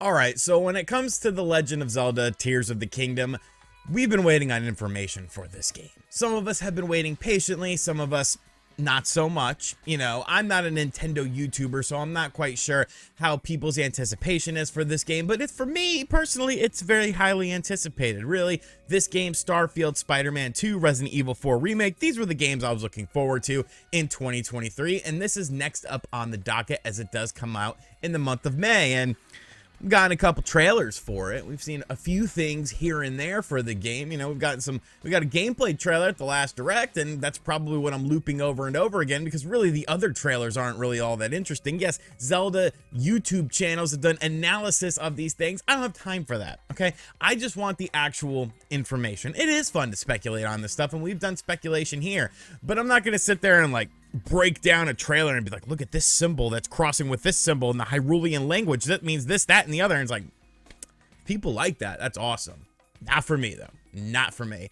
All right, so when it comes to The Legend of Zelda Tears of the Kingdom, we've been waiting on information for this game. Some of us have been waiting patiently, some of us not so much. You know, I'm not a Nintendo YouTuber, so I'm not quite sure how people's anticipation is for this game, but for me, personally, it's very highly anticipated. Really, this game, Starfield, Spider-Man 2, Resident Evil 4 Remake, these were the games I was looking forward to in 2023, and this is next up on the docket as it does come out in the month of May, and we've gotten a couple trailers for it. We've seen a few things here and there for the game. You know, we got a gameplay trailer at the last Direct, and that's probably what I'm looping over and over again because really the other trailers aren't really all that interesting. Yes, Zelda YouTube channels have done analysis of these things. I don't have time for that, okay? I just want the actual information. It is fun to speculate on this stuff, and we've done speculation here, but I'm not going to sit there and like break down a trailer and be like, look at this symbol that's crossing with this symbol in the Hyrulean language. That means this, that, and the other. And it's like, people like that. That's awesome. Not for me, though. Not for me.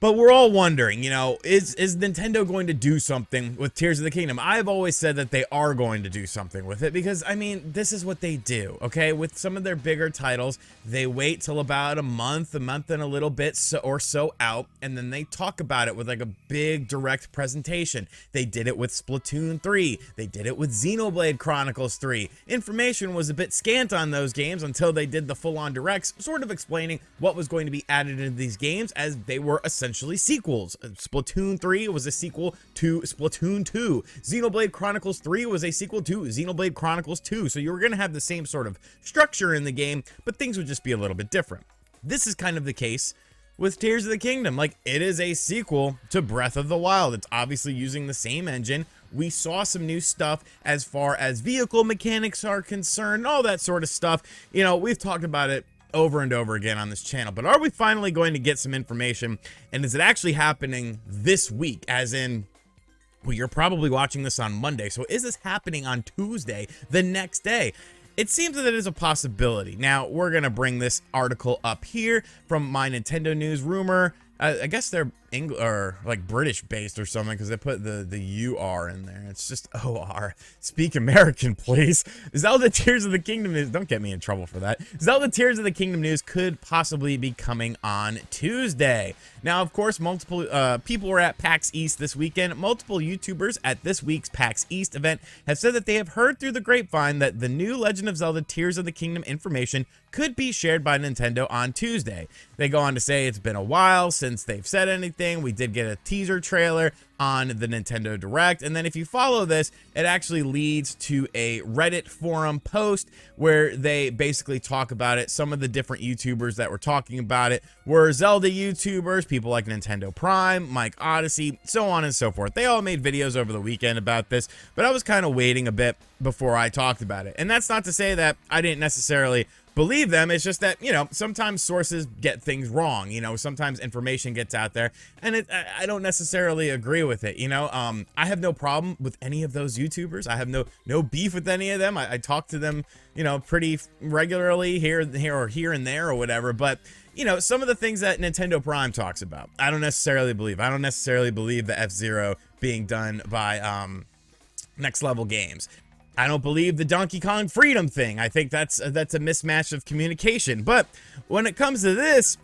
But we're all wondering, you know, is Nintendo going to do something with Tears of the Kingdom? I've always said that they are going to do something with it because, I mean, this is what they do, okay? With some of their bigger titles, they wait till about a month and a little bit or so out, and then they talk about it with like a big direct presentation. They did it with Splatoon 3. They did it with Xenoblade Chronicles 3. Information was a bit scant on those games until they did the full-on directs, sort of explaining what was going to be added into these games as they were essentially sequels. Splatoon 3 was a sequel to Splatoon 2. Xenoblade Chronicles 3 was a sequel to Xenoblade Chronicles 2. So you were going to have the same sort of structure in the game, but things would just be a little bit different. This is kind of the case with Tears of the Kingdom. Like, it is a sequel to Breath of the Wild. It's obviously using the same engine. We saw some new stuff as far as vehicle mechanics are concerned, all that sort of stuff. You know, we've talked about it over and over again on this channel, but are we finally going to get some information, and is it actually happening this week? As in, well, you're probably watching this on Monday, so is this happening on Tuesday, the next day? It seems that it is a possibility. Now, we're gonna bring this article up here from My Nintendo News Rumor. I guess they're English or like British based or something because they put the UR in there. It's just OR. Speak American, please. Zelda Tears of the Kingdom news. Don't get me in trouble for that. Zelda Tears of the Kingdom news could possibly be coming on Tuesday. Now, of course, multiple people were at PAX East this weekend. Multiple YouTubers at this week's PAX East event have said that they have heard through the grapevine that the new Legend of Zelda Tears of the Kingdom information could be shared by Nintendo on Tuesday. They go on to say it's been a while since they've said anything. We did get a teaser trailer on the Nintendo Direct, and then if you follow this, it actually leads to a Reddit forum post where they basically talk about it. Some of the different YouTubers that were talking about it were Zelda YouTubers, people like Nintendo Prime, Mike Odyssey, so on and so forth. They all made videos over the weekend about this, but I was kind of waiting a bit before I talked about it. And that's not to say that I didn't necessarily believe them. It's just that, you know, sometimes sources get things wrong. You know, sometimes information gets out there, and I don't necessarily agree with it. You know, I have no problem with any of those YouTubers. I have no beef with any of them. I talk to them, you know, pretty regularly here and there or whatever. But you know, some of the things that Nintendo Prime talks about, I don't necessarily believe. I don't necessarily believe the F-Zero being done by Next Level Games. I don't believe the Donkey Kong Freedom thing. I think that's a mismatch of communication. But when it comes to this,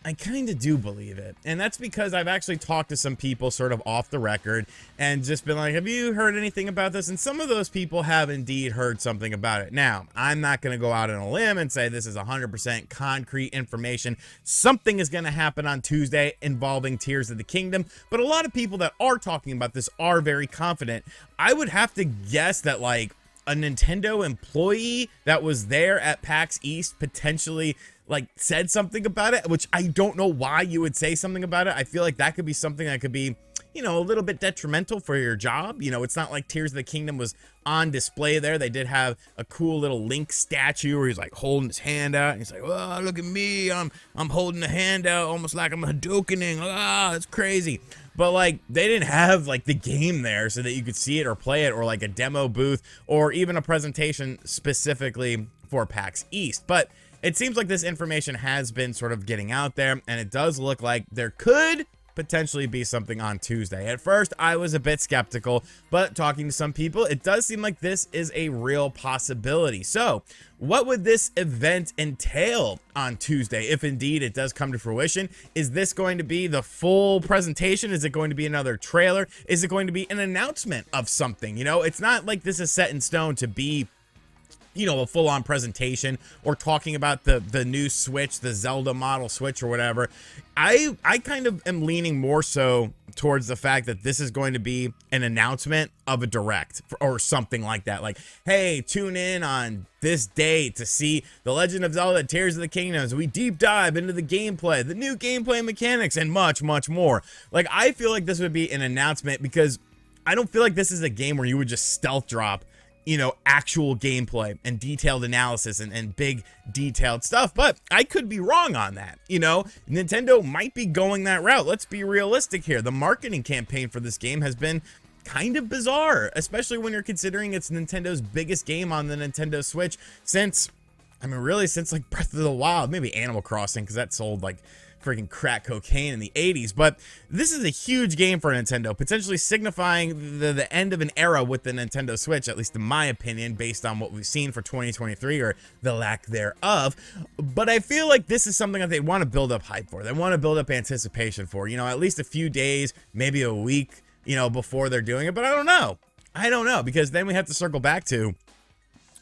I kind of do believe it. And that's because I've actually talked to some people sort of off the record and just been like, have you heard anything about this? And some of those people have indeed heard something about it. Now, I'm not going to go out on a limb and say this is 100% concrete information. Something is going to happen on Tuesday involving Tears of the Kingdom. But a lot of people that are talking about this are very confident. I would have to guess that, like, a Nintendo employee that was there at PAX East potentially like said something about it, which I don't know why you would say something about it. I feel like that could be something that could be, you know, a little bit detrimental for your job. You know, it's not like Tears of the Kingdom was on display there. They did have a cool little Link statue where he's like holding his hand out and he's like, oh, look at me, I'm holding the hand out almost like I'm Hadoukening. Ah, it's crazy. But like, they didn't have like the game there so that you could see it or play it, or like a demo booth or even a presentation specifically for PAX East. But it seems like this information has been sort of getting out there, and it does look like there could potentially be something on Tuesday. At first, I was a bit skeptical, but talking to some people, it does seem like this is a real possibility. So, what would this event entail on Tuesday, if indeed it does come to fruition? Is this going to be the full presentation? Is it going to be another trailer? Is it going to be an announcement of something? You know, it's not like this is set in stone to be, you know, a full-on presentation or talking about the new Switch, the Zelda model Switch or whatever. I kind of am leaning more so towards the fact that this is going to be an announcement of a direct or something like that. Like, hey, tune in on this day to see The Legend of Zelda Tears of the Kingdom as we deep dive into the gameplay, the new gameplay mechanics, and much, much more. Like, I feel like this would be an announcement because I don't feel like this is a game where you would just stealth drop, you know, actual gameplay and detailed analysis and big detailed stuff, but I could be wrong on that. You know, Nintendo might be going that route. Let's be realistic here. The marketing campaign for this game has been kind of bizarre, especially when you're considering it's Nintendo's biggest game on the Nintendo Switch since, I mean, really since like Breath of the Wild, maybe Animal Crossing, because that sold like freaking crack cocaine in the 80s. But this is a huge game for Nintendo, potentially signifying the end of an era with the Nintendo Switch, at least in my opinion, based on what we've seen for 2023 or the lack thereof. But I feel like this is something that they want to build up hype for. They want to build up anticipation for, you know, at least a few days, maybe a week, you know, before they're doing it. But I don't know, because then we have to circle back to,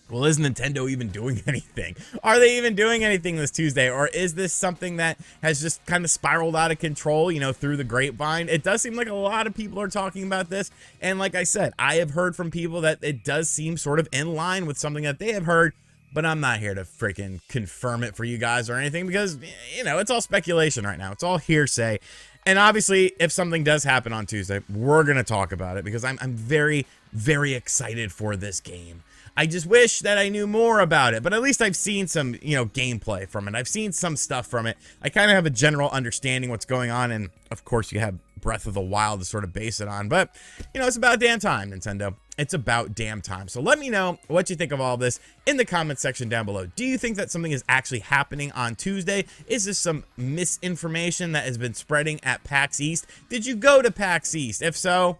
well, is Nintendo even doing anything? Are they even doing anything this Tuesday? Or is this something that has just kind of spiraled out of control, you know, through the grapevine? It does seem like a lot of people are talking about this. And like I said, I have heard from people that it does seem sort of in line with something that they have heard, but I'm not here to freaking confirm it for you guys or anything because, you know, it's all speculation right now. It's all hearsay. And obviously, if something does happen on Tuesday, we're going to talk about it because I'm very, very excited for this game. I just wish that I knew more about it, but at least I've seen some, you know, gameplay from it. I've seen some stuff from it. I kind of have a general understanding what's going on, and of course you have Breath of the Wild to sort of base it on, but, you know, it's about damn time, Nintendo. It's about damn time. So let me know what you think of all this in the comment section down below. Do you think that something is actually happening on Tuesday? Is this some misinformation that has been spreading at PAX East? Did you go to PAX East? If so,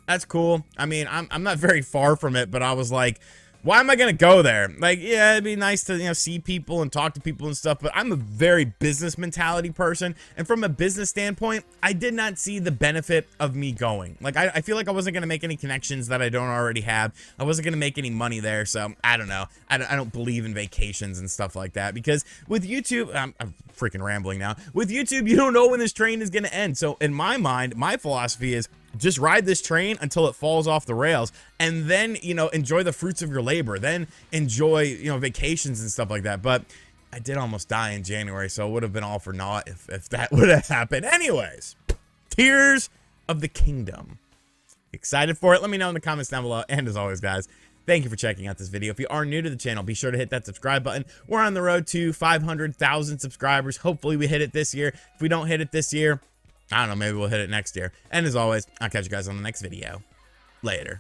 that's cool. I mean, I'm not very far from it, but I was like, why am I going to go there? Like, yeah, it'd be nice to, you know, see people and talk to people and stuff, but I'm a very business mentality person. And from a business standpoint, I did not see the benefit of me going. Like, I feel like I wasn't going to make any connections that I don't already have. I wasn't going to make any money there. So I don't know. I don't believe in vacations and stuff like that because with YouTube, I'm freaking rambling now. With YouTube, you don't know when this train is going to end. So in my mind, my philosophy is just ride this train until it falls off the rails and then, you know, enjoy the fruits of your labor, then enjoy, you know, vacations and stuff like that. But I did almost die in January, so it would have been all for naught if that would have happened. Anyways, Tears of the Kingdom. Excited for it? Let me know in the comments down below. And as always, guys, thank you for checking out this video. If you are new to the channel, be sure to hit that subscribe button. We're on the road to 500,000 subscribers. Hopefully we hit it this year. If we don't hit it this year, I don't know, maybe we'll hit it next year. And as always, I'll catch you guys on the next video. Later.